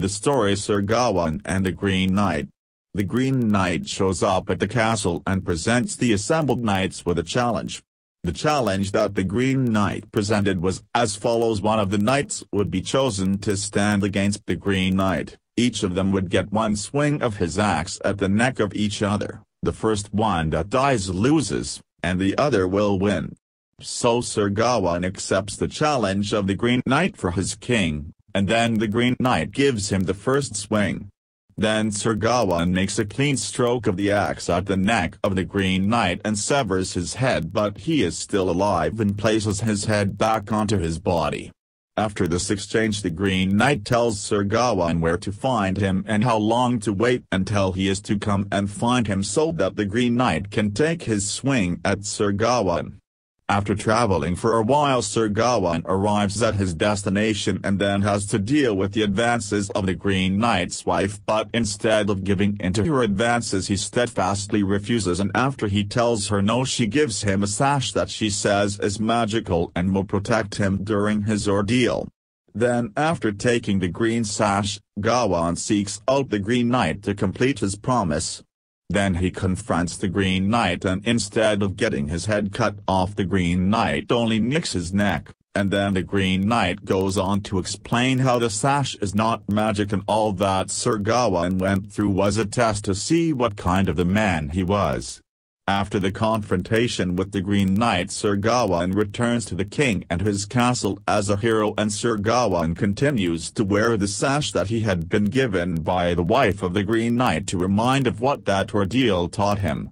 the story Sir Gawain and the Green Knight. The Green Knight shows up at the castle and presents the assembled knights with a challenge. The challenge that the Green Knight presented was as follows: one of the knights would be chosen to stand against the Green Knight. Each of them would get one swing of his axe at the neck of each other. The first one that dies loses, and the other will win. So Sir Gawain accepts the challenge of the Green Knight for his king, and then the Green Knight gives him the first swing. Then Sir Gawain makes a clean stroke of the axe at the neck of the Green Knight and severs his head, but he is still alive and places his head back onto his body. After this exchange, the Green Knight tells Sir Gawain where to find him and how long to wait until he is to come and find him so that the Green Knight can take his swing at Sir Gawain. After traveling for a while, Sir Gawain arrives at his destination and then has to deal with the advances of the Green Knight's wife, but instead of giving in to her advances he steadfastly refuses, and after he tells her no, she gives him a sash that she says is magical and will protect him during his ordeal. Then after taking the green sash, Gawain seeks out the Green Knight to complete his promise. Then he confronts the Green Knight and instead of getting his head cut off, the Green Knight only nicks his neck, and then the Green Knight goes on to explain how the sash is not magic and all that Sir Gawain went through was a test to see what kind of a man he was. After the confrontation with the Green Knight, Sir Gawain returns to the king and his castle as a hero, and Sir Gawain continues to wear the sash that he had been given by the wife of the Green Knight to remind of what that ordeal taught him.